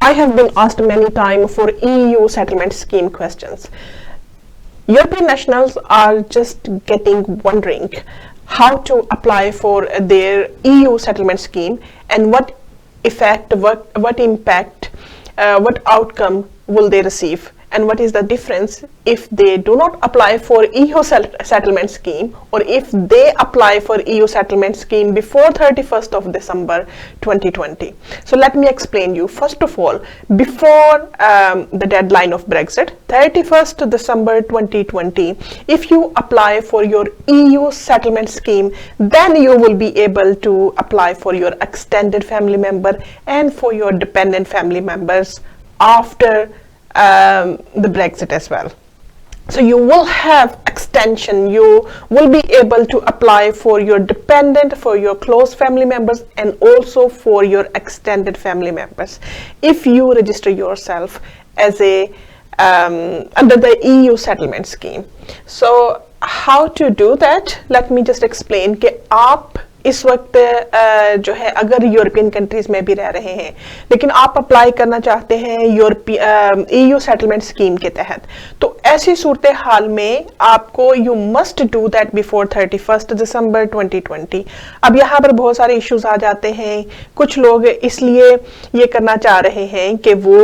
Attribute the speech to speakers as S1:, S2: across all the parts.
S1: I have been asked many times for EU settlement scheme questions. European nationals are just wondering how to apply for their EU settlement scheme and what effect, what impact, what outcome will they receive, and what is the difference if they do not apply for EU settlement scheme or if they apply for EU settlement scheme before 31st of December 2020. So let me explain you. First of all, before the deadline of Brexit, 31st December 2020, if you apply for your EU settlement scheme, then you will be able to apply for your extended family member and for your dependent family members after the Brexit as well. So you will have extension, you will be able to apply for your dependent, for your close family members, and also for your extended family members if you register yourself as a under the EU settlement scheme. So how to do that? Let me just explain कि आप इस वक्त जो है अगर European countries में भी रह रहे हैं लेकिन आप अप्लाई करना चाहते हैं EU सेटलमेंट स्कीम के तहत, तो ऐसी सूरत हाल में आपको you must do that before 31st दिसंबर 2020। अब यहाँ पर बहुत सारे इश्यूज आ जाते हैं। कुछ लोग इसलिए ये करना चाह रहे हैं कि वो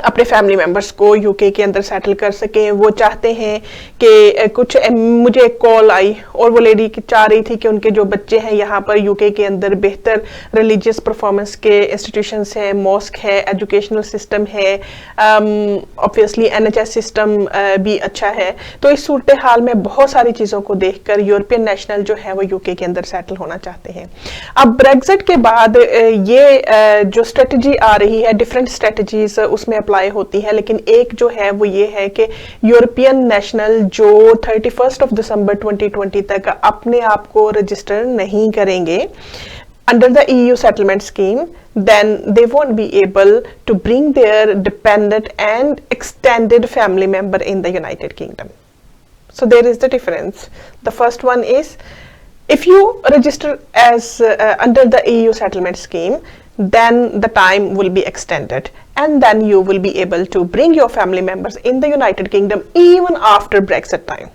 S1: अपने फैमिली मेंबर्स को यूके के अंदर सेटल कर सकें। वो चाहते हैं कि कुछ मुझे एक कॉल आई और वो लेडी चाह रही थी कि उनके जो बच्चे हैं यहाँ पर यूके के अंदर बेहतर रिलीजियस परफॉर्मेंस के इंस्टीट्यूशंस हैं, मॉस्क है, एजुकेशनल सिस्टम है, ऑब्वियसली NHS सिस्टम भी अच्छा है। तो इस सूरत हाल में बहुत सारी चीज़ों को देखकर यूरोपियन नेशनल जो है वो यूके के अंदर सेटल होना चाहते हैं। अब ब्रेक्जिट के बाद ये जो स्ट्रेटजी आ रही है, डिफरेंट स्ट्रेटजीज उसमें अप्लाई होती है, लेकिन एक जो है वो ये है कि यूरोपियन नेशनल जो 31st ऑफ दिसंबर 2020 तक अपने आप को रजिस्टर नहीं करेंगे under the EU settlement scheme, then they won't be able to bring their dependent and extended family member in the United Kingdom. So there is the difference. The first one is, if you register as under the EU settlement scheme, then the time will be extended and then you will be able to bring your family members in the United Kingdom even after Brexit time.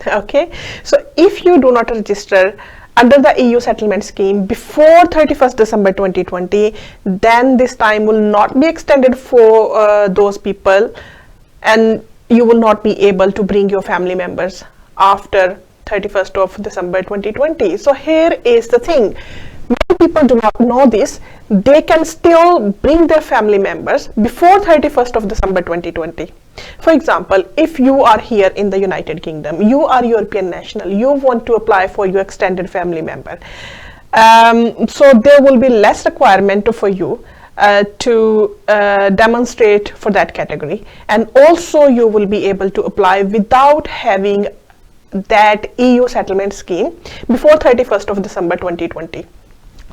S1: Okay, so if you do not register under the EU settlement scheme before 31st December 2020, then this time will not be extended for those people and you will not be able to bring your family members after 31st of December 2020. So here is the thing. Many people do not know this. They can still bring their family members before 31st of December 2020. For example, if you are here in the United Kingdom, you are European national, you want to apply for your extended family member. So there will be less requirement for you to demonstrate for that category. And also you will be able to apply without having that EU settlement scheme before 31st of December 2020.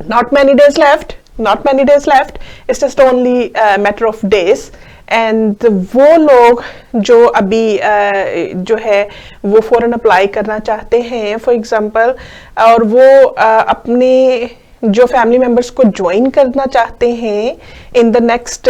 S1: Not many days left, it's just only a matter of days. And वो लोग जो अभी जो है वो फौरन apply करना चाहते हैं फॉर एग्जांपल, और वो अपने जो फैमिली मेंबर्स को ज्वाइन करना चाहते हैं in the next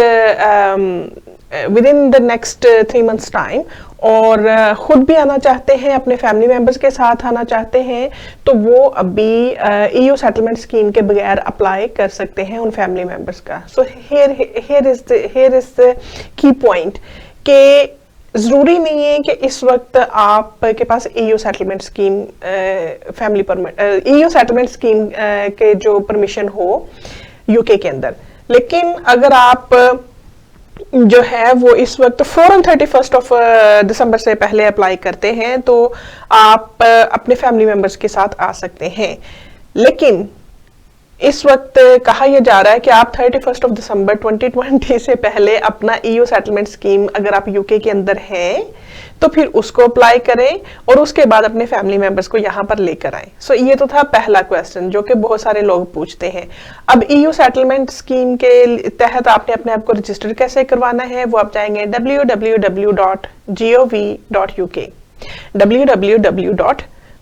S1: within the next 3 months time, और खुद भी आना चाहते हैं, अपने फैमिली मेंबर्स के साथ आना चाहते हैं, तो वो अभी EU सेटलमेंट स्कीम के बगैर अप्लाई कर सकते हैं उन फैमिली मेंबर्स का। सो here is the की पॉइंट कि ज़रूरी नहीं है कि इस वक्त आपके पास EU settlement scheme family permit EU settlement scheme के जो परमिशन हो यूके के अंदर, लेकिन अगर आप जो है वो इस वक्त फौरन 31st ऑफ दिसंबर से पहले अप्लाई करते हैं तो आप अपने फैमिली मेंबर्स के साथ आ सकते हैं। लेकिन इस वक्त कहा यह जा रहा है कि आप 31st ऑफ दिसंबर 2020 से पहले अपना EU सेटलमेंट स्कीम अगर आप यूके के अंदर हैं तो फिर उसको अप्लाई करें और उसके बाद अपने फैमिली मेंबर्स को यहाँ पर लेकर आएं। सो ये तो था पहला क्वेश्चन जो कि बहुत सारे लोग पूछते हैं। अब EU सेटलमेंट स्कीम के तहत आपने अपने आप को रजिस्टर कैसे करवाना है, वो आप जाएंगे www.gov.uk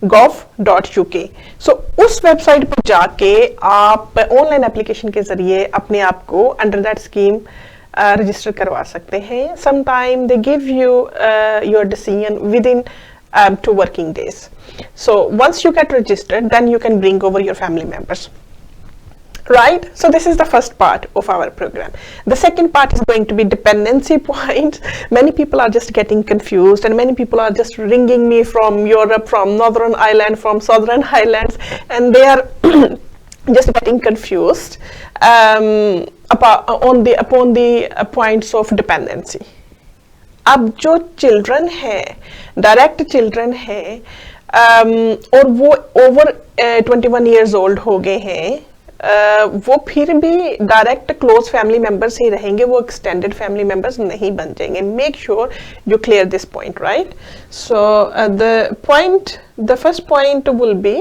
S1: gov.uk। सो उस वेबसाइट पर जाके आप ऑनलाइन एप्लीकेशन के जरिए अपने आप को अंडर दैट स्कीम रजिस्टर करवा सकते हैं। Sometime they give you your decision within 2 working days. So once you get registered, then you can bring over your family members. Right? So this is the first part of our program. The second part is going to be dependency points. Many people are just getting confused, and many people are just ringing me from Europe, from Northern Ireland, from Southern Highlands, and they are just getting confused upon the points of dependency. अब जो children है, direct children है, और वो over 21 years old हो गए हैं, वो फिर भी डायरेक्ट क्लोज फैमिली मेंबर्स ही रहेंगे, वो एक्सटेंडेड फैमिली मेंबर्स नहीं बन जाएंगे। Make sure you clear this point, right? So the first point will be,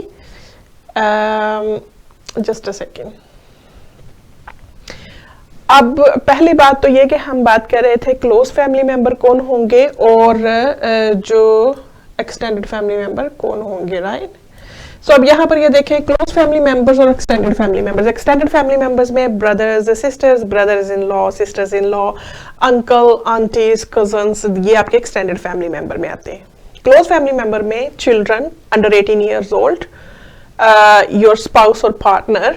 S1: just a second. अब पहली बात तो ये कि हम बात कर रहे थे क्लोज फैमिली मेंबर कौन होंगे और जो एक्सटेंडेड फैमिली मेंबर कौन होंगे, राइट? सो अब यहाँ पर ये देखें, क्लोज फैमिली मेंबर्स और extended family members. Extended family members में brothers, sisters, brothers in law, sisters in law, uncle, aunties, cousins, ये आपके एक्सटेंडेड फैमिली मेंबर में आते हैं। क्लोज फैमिली मेंबर में children under 18 years old, your spouse और partner,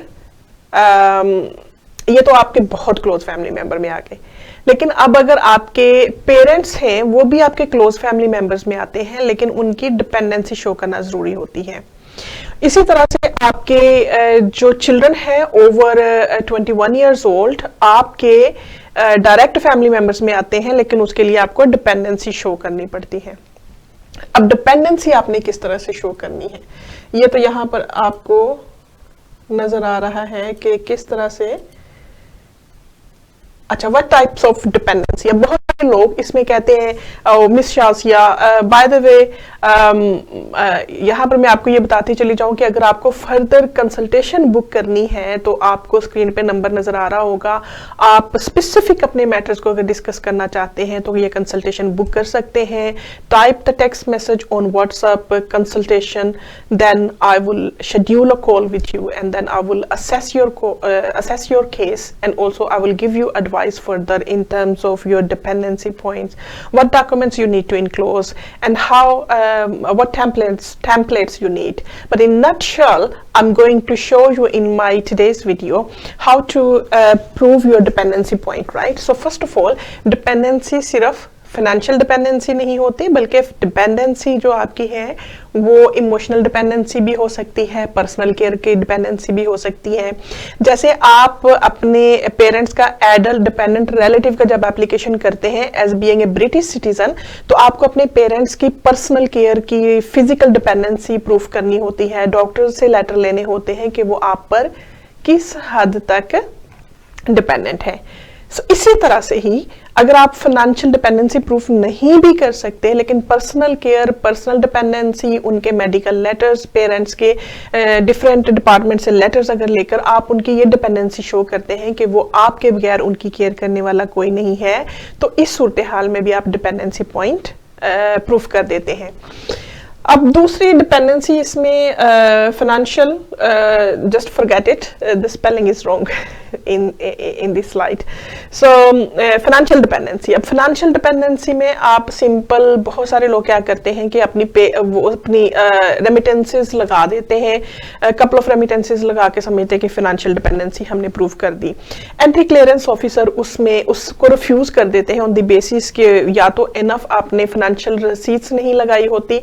S1: ये तो आपके बहुत क्लोज फैमिली मेंबर में आ गए। लेकिन अब अगर आपके पेरेंट्स हैं, वो भी आपके क्लोज फैमिली मेंबर्स में आते हैं, लेकिन उनकी डिपेंडेंसी शो करना जरूरी होती है। इसी तरह से आपके जो चिल्ड्रन है ओवर 21 ईयर्स ओल्ड, आपके डायरेक्ट फैमिली मेंबर्स में आते हैं, लेकिन उसके लिए आपको डिपेंडेंसी शो करनी पड़ती है। अब डिपेंडेंसी आपने किस तरह से शो करनी है, ये तो यहाँ पर आपको नजर आ रहा है कि किस तरह से। अच्छा, व्हाट टाइप्स ऑफ डिपेंडेंसी? अब बहुत सारे लोग इसमें कहते हैं, मिस शासिया, बाय द वे यहाँ पर मैं आपको ये बताती चली जाऊं कि अगर आपको फर्दर कंसल्टेशन बुक करनी है तो आपको स्क्रीन पे नंबर नजर आ रहा होगा। आप स्पेसिफिक अपने मैटर्स को अगर डिस्कस करना चाहते हैं तो ये कंसल्टेशन बुक कर सकते हैं। Type the text message on WhatsApp consultation, then I will schedule a call with you and then I will assess your case, and also I will give you advice further in terms of your dependency points, what documents you need to enclose, and how what templates you need. But in nutshell, I'm going to show you in my today's video how to prove your dependency point, right? So first of all, dependency सिर्फ financial dependency नहीं होती, बल्कि dependency जो आपकी है वो emotional dependency भी हो सकती है, पर्सनल केयर की डिपेंडेंसी भी हो सकती है। जैसे आप अपने पेरेंट्स का एडल्ट डिपेंडेंट रिलेटिव का जब एप्लीकेशन करते हैं as being a British citizen, तो आपको अपने पेरेंट्स की पर्सनल केयर की फिजिकल डिपेंडेंसी प्रूफ करनी होती है, डॉक्टर से लेटर लेने होते हैं कि वो आप पर किस हद तक डिपेंडेंट है। इसी तरह से ही अगर आप फाइनेंशियल डिपेंडेंसी प्रूफ नहीं भी कर सकते, लेकिन पर्सनल केयर, पर्सनल डिपेंडेंसी, उनके मेडिकल लेटर्स, पेरेंट्स के डिफरेंट डिपार्टमेंट से लेटर्स अगर लेकर आप उनकी ये डिपेंडेंसी शो करते हैं कि वो आपके बगैर उनकी केयर करने वाला कोई नहीं है, तो इस सूरत हाल में भी आप डिपेंडेंसी पॉइंट प्रूफ कर देते हैं। अब दूसरी डिपेंडेंसी इसमें financial, just forget it, the spelling is wrong in this slide. So financial dependency. अब फाइनेंशियल डिपेंडेंसी में आप सिंपल, बहुत सारे लोग क्या करते हैं कि अपनी रेमिटेंसेस लगा देते हैं, कपल ऑफ रेमिटेंसेस लगा के समझते हैं कि फाइनेंशियल डिपेंडेंसी हमने प्रूव कर दी। एंट्री क्लियरेंस ऑफिसर उसको रिफ्यूज कर देते हैं ऑन द बेसिस के या तो इनफ आपने फाइनेंशियल रसीट्स नहीं लगाई होती,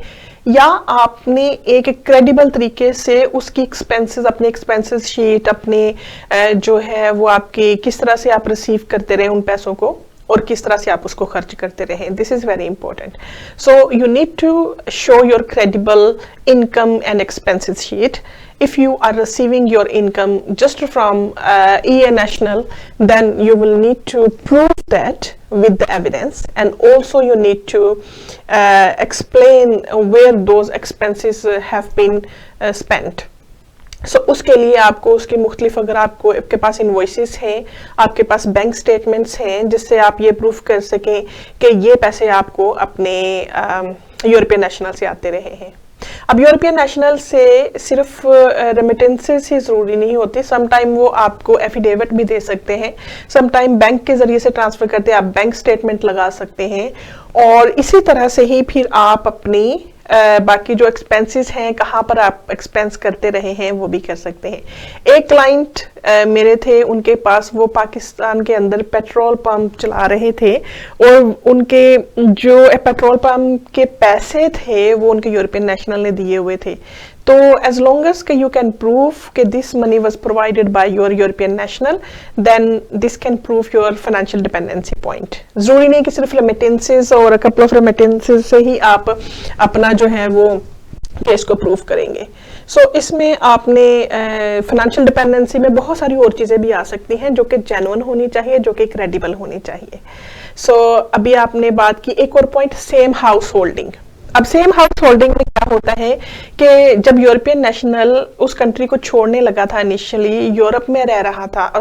S1: या आपने एक क्रेडिबल तरीके से उसकी एक्सपेंसेस, अपने एक्सपेंसेस शीट, अपने जो है वो आपके किस तरह से आप रिसीव करते रहे उन पैसों को और किस तरह से आप उसको खर्च करते रहे। This is very important. So you need to show your credible income and expenses sheet. If you are receiving your income just from EA National, then you will need to prove that with the evidence, and also you need to explain where those expenses have been spent. So उसके लिए आपको उसके मुख्तलिफ, अगर आपके पास invoices हैं, आपके पास bank statements हैं, जिससे आप ये प्रूफ कर सकें कि ये पैसे आपको अपने यूरोपियन नेशनल से आते रहे हैं। अब यूरोपियन नेशनल से सिर्फ रेमिटेंसेस ही ज़रूरी नहीं होती, सम टाइम वो आपको एफिडेविट भी दे सकते हैं, सम टाइम बैंक के ज़रिए से ट्रांसफ़र करते हैं, आप बैंक स्टेटमेंट लगा सकते हैं, और इसी तरह से ही फिर आप अपनी बाकी जो एक्सपेंसेस हैं, कहाँ पर आप एक्सपेंस करते रहे हैं, वो भी कर सकते हैं। एक क्लाइंट मेरे थे, उनके पास वो पाकिस्तान के अंदर पेट्रोल पंप चला रहे थे, और उनके जो पेट्रोल पंप के पैसे थे वो उनके यूरोपियन नेशनल ने दिए हुए थे। तो as long as you can prove कि this money was provided by your European national, then this can prove your financial dependency point. जरूरी नहीं कि सिर्फ रेमिटेंसेस और कपल ऑफ रेमिटेंसेस से ही आप अपना जो है वो केस को प्रूव करेंगे। सो इसमें आपने फाइनेंशियल डिपेंडेंसी में बहुत सारी और चीज़ें भी आ सकती हैं जो कि जेन्युइन होनी चाहिए, जो कि क्रेडिबल होनी चाहिए। सो अभी आपने बात की एक और पॉइंट, सेम हाउस होल्डिंग। अब सेम हाउस होल्डिंग में क्या होता है कि जब यूरोपियन नेशनल उस कंट्री को छोड़ने लगा था, इनिशियली यूरोप में रह रहा था,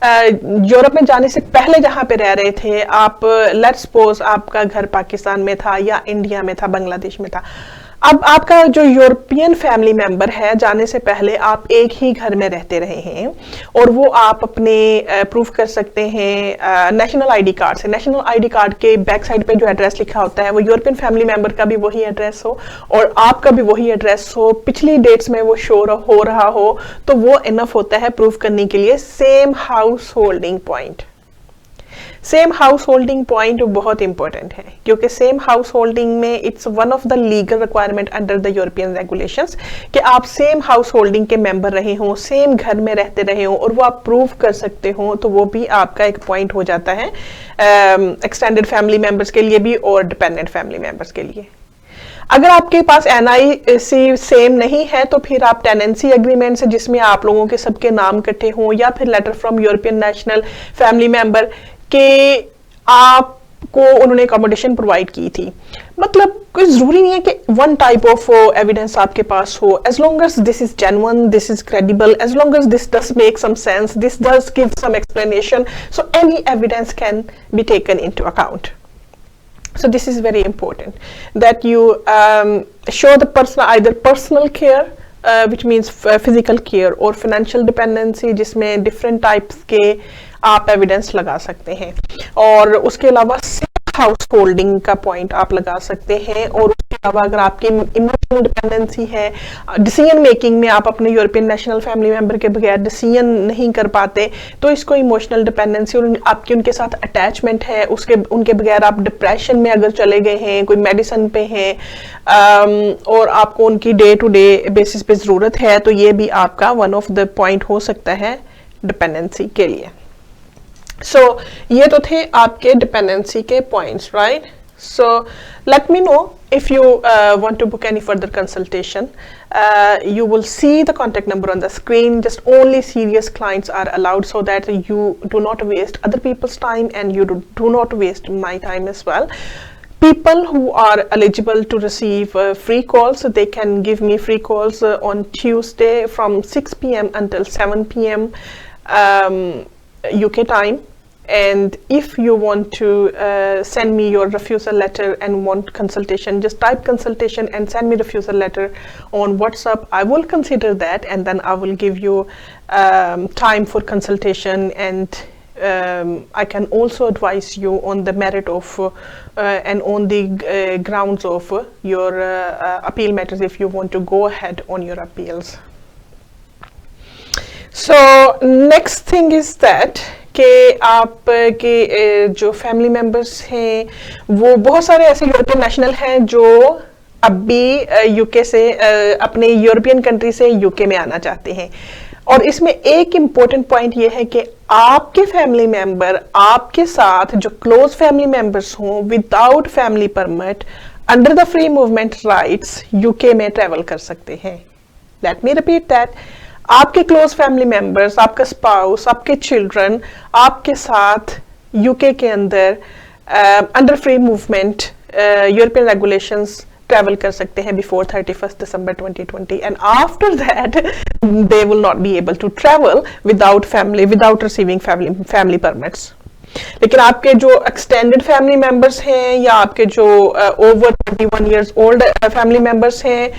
S1: यूरोप में जाने से पहले जहां पे रह रहे थे आप, लेट्स सपोज आपका घर पाकिस्तान में था या इंडिया में था, बांग्लादेश में था। अब आपका जो यूरोपियन फैमिली मेंबर है, जाने से पहले आप एक ही घर में रहते रहे हैं, और वो आप अपने प्रूफ कर सकते हैं नेशनल आईडी कार्ड से। नेशनल आईडी कार्ड के बैक साइड पे जो एड्रेस लिखा होता है वो यूरोपियन फैमिली मेंबर का भी वही एड्रेस हो और आपका भी वही एड्रेस हो, पिछली डेट्स में वो शो हो रहा हो, तो वो इनफ होता है प्रूफ करने के लिए same house holding point. Same house holding point बहुत इंपॉर्टेंट है, क्योंकि सेम हाउस होल्डिंग में it's one of the legal requirement under the European regulations कि आप सेम हाउस होल्डिंग के मेंबर रहे हों, सेम घर में रहते रहे हों, और वो आप प्रूव कर सकते हो, तो वो भी आपका एक पॉइंट हो जाता है एक्सटेंडेड फैमिली मेंबर्स के लिए भी और डिपेंडेंट फैमिली मेंबर्स के लिए। अगर आपके पास NIC सेम नहीं है तो फिर आप टेनेंसी एग्रीमेंट से, जिसमें आप लोगों के सबके नाम इकट्ठे हों, या फिर letter from European national family member कि आपको उन्होंने अकोमोडेशन प्रोवाइड की थी। मतलब कोई जरूरी नहीं है कि वन टाइप ऑफ एविडेंस आपके पास हो, as long as this is genuine, this is credible, as long as this does make some sense, this does give some explanation, so any evidence can be taken into account. So this is very important that you show the either personal care, which means physical care, or financial dependency, जिसमें different types के आप evidence लगा सकते हैं, और उसके अलावा house holding का पॉइंट आप लगा सकते हैं, और उसके अलावा अगर आपकी इमोशनल डिपेंडेंसी है, डिसीजन मेकिंग में आप अपने यूरोपियन नेशनल फैमिली मेंबर के बगैर डिसीजन नहीं कर पाते, तो इसको इमोशनल डिपेंडेंसी, और आपकी उनके साथ अटैचमेंट है, उनके बगैर आप डिप्रेशन में अगर चले गए हैं, कोई मेडिसिन पे हैं, और आपको उनकी डे टू डे बेसिस पे ज़रूरत है, तो ये भी आपका वन ऑफ द पॉइंट हो सकता है डिपेंडेंसी के लिए। So, ये तो थे आपके डिपेंडेंसी के points, right? So, let me know if you want to book any further consultation. You will see the contact number on the screen. Just only serious clients are allowed, so that you do not waste other people's time and you do not waste my time as well. People who are eligible to receive free calls, they can give me free calls on Tuesday from 6 p.m. until 7 p.m. UK time. And if you want to send me your refusal letter and want consultation, just type consultation and send me refusal letter on WhatsApp. I will consider that, and then I will give you time for consultation, and I can also advise you on the merit of and on the grounds of your appeal matters if you want to go ahead on your appeals. So next thing is that कि आपके जो family members हैं, वो बहुत सारे ऐसे European national हैं जो अभी यूके से अपने यूरोपियन कंट्री से यूके में आना चाहते हैं, और इसमें एक इम्पोर्टेंट पॉइंट ये है कि आपके फैमिली मेंबर आपके साथ जो क्लोज फैमिली मेंबर्स हों without family permit under the free movement rights UK में ट्रेवल कर सकते हैं। लेट मी रिपीट दैट, आपके क्लोज फैमिली मेंबर्स, आपका स्पाउस, आपके चिल्ड्रन आपके साथ यूके के अंदर under free movement European regulations travel कर सकते हैं before 31st December 2020, and after that they will not be able to travel without receiving family permits. लेकिन आपके जो एक्सटेंडेड फैमिली मेंबर्स हैं या आपके जो over 21 years old family members हैं,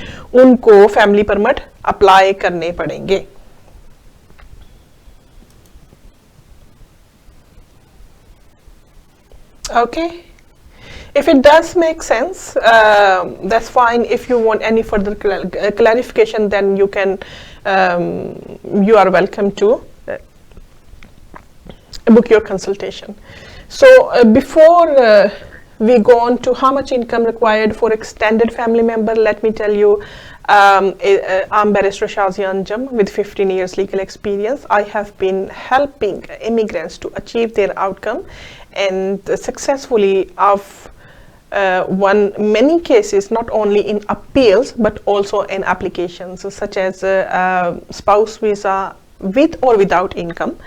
S1: उनको फैमिली परमिट अप्लाई करने पड़ेंगे। Okay, if it does make sense, that's fine. If you want any further clarification, then you can, you are welcome to book your consultation. So before we go on to how much income required for extended family member, let me tell you, I'm Barrister Shazia Anjum with 15 years legal experience. I have been helping immigrants to achieve their outcome and successfully I've won many cases, not only in appeals but also in applications such as spouse visa with or without income.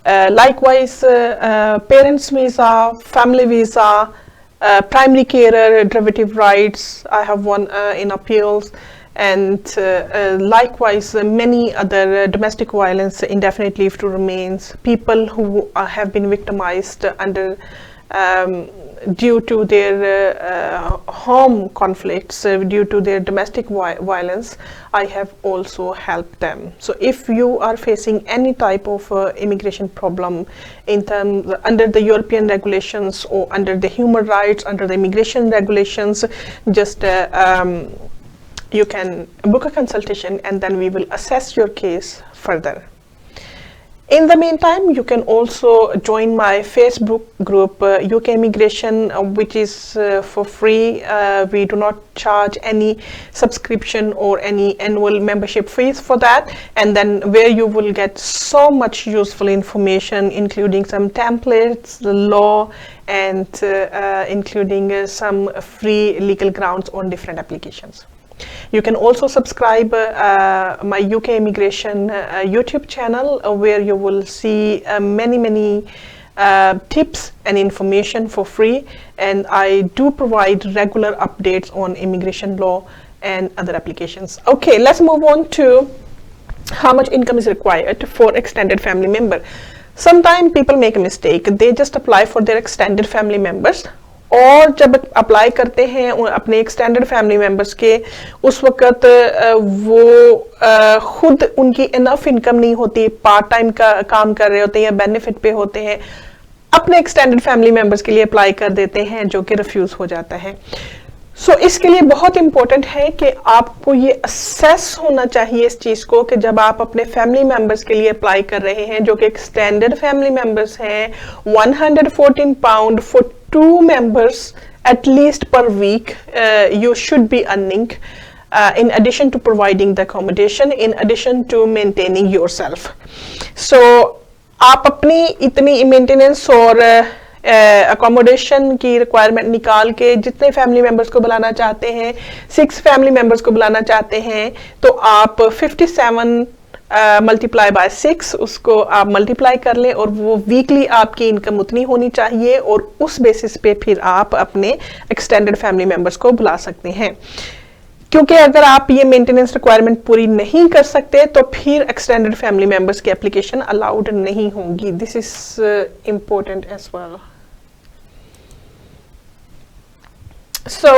S1: Likewise, parents visa, family visa, primary carer, derivative rights, I have won in appeals, and likewise many other domestic violence, indefinite leave to remains, people who have been victimized under due to their home conflicts, due to their domestic violence, I have also helped them. So if you are facing any type of immigration problem in terms under the European regulations or under the human rights, under the immigration regulations, just you can book a consultation and then we will assess your case further. In the meantime, you can also join my Facebook group, UK Immigration, which is for free. We do not charge any subscription or any annual membership fees for that. And then where you will get so much useful information, including some templates, the law, and including some free legal grounds on different applications. You can also subscribe my UK Immigration YouTube channel where you will see many tips and information for free, and I do provide regular updates on immigration law and other applications. Okay, let's move on to how much income is required for extended family member. Sometimes people make a mistake, they just apply for their extended family members, और जब apply करते हैं अपने extended family members के, उस वक्त वो खुद उनकी इनफ इनकम नहीं होती, पार्ट टाइम का काम कर रहे होते हैं या बेनिफिट पे होते हैं, अपने एक्सटेंडेड फैमिली मेंबर्स के लिए अप्लाई कर देते हैं, जो कि रिफ्यूज हो जाता है। सो इसके लिए बहुत इंपॉर्टेंट है कि आपको ये असेस होना चाहिए इस चीज को कि जब आप अपने फैमिली मेंबर्स के लिए अप्लाई कर रहे हैं, जो कि एक्सटेंडेड फैमिली मेंबर्स हैं, 114 pound for 2 members at least per week you should be earning, in addition to providing the accommodation, in addition to maintaining yourself. So आप अपनी इतनी मेंटेनेंस और अकोमोडेशन की रिक्वायरमेंट निकाल के जितने फैमिली मेंबर्स को बुलाना चाहते हैं, 6 फैमिली मेंबर्स को बुलाना चाहते हैं, तो आप 57 मल्टीप्लाई बाय 6 उसको आप मल्टीप्लाई कर लें और वो वीकली आपकी इनकम उतनी होनी चाहिए, और उस बेसिस पे फिर आप अपने एक्सटेंडेड फैमिली मेंबर्स को बुला सकते हैं। क्योंकि अगर आप ये मेंटेनेंस रिक्वायरमेंट पूरी नहीं कर सकते तो फिर एक्सटेंडेड फैमिली मेंबर्स की एप्लीकेशन अलाउड नहीं होंगी। This is important as well. So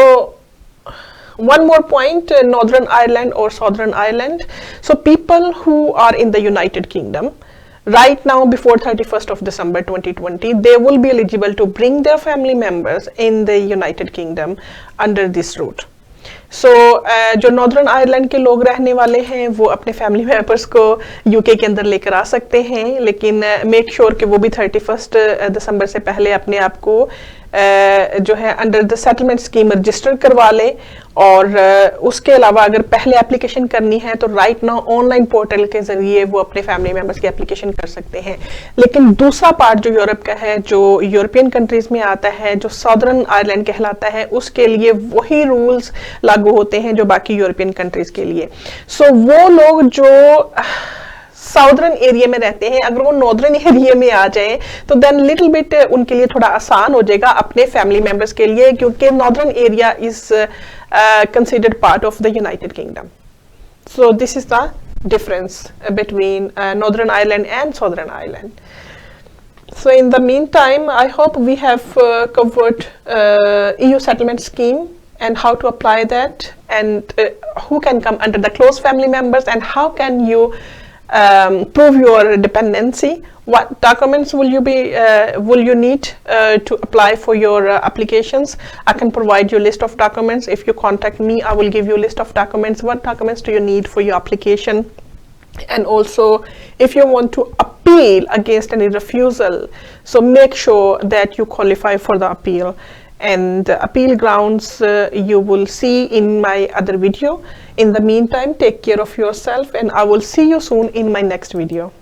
S1: one more point, Northern Ireland or Southern Ireland. So people who are in the United Kingdom right now before 31st of December 2020, they will be eligible to bring their family members in the United Kingdom under this route. So जो northern Ireland के लोग रहने वाले हैं वो अपने family members को UK के अंदर लेकर आ सकते हैं, लेकिन मेक श्योर कि वो भी 31 दिसंबर से पहले अपने आप को जो है under the settlement scheme register करवा लें। और उसके अलावा अगर पहले एप्लीकेशन करनी है तो राइट नाउ ऑनलाइन पोर्टल के जरिए वो अपने फैमिली मेंबर्स की एप्लीकेशन कर सकते हैं। लेकिन दूसरा पार्ट जो यूरोप का है, जो यूरोपियन कंट्रीज में आता है, जो साउदर्न आयरलैंड कहलाता है, उसके लिए वही रूल्स लागू होते हैं जो बाकी यूरोपियन कंट्रीज के लिए। सो वो लोग जो साउदर्न एरिया में रहते हैं, अगर वो नॉर्दर्न एरिया में आ जाएं तो देन लिटिल बिट उनके लिए थोड़ा आसान हो जाएगा अपने फैमिली मेंबर्स के लिए, क्योंकि northern area is considered part of the United Kingdom. So this is the difference between Northern Ireland and Southern Ireland. So in the meantime, I hope we have covered EU settlement scheme and how to apply that, and who can come under the close family members, and how can you prove your dependency. What documents will you need to apply for your applications? I can provide you a list of documents. If you contact me, I will give you a list of documents. What documents do you need for your application? And also, if you want to appeal against any refusal, so make sure that you qualify for the appeal. And appeal grounds you will see in my other video. In the meantime, take care of yourself, and I will see you soon in my next video.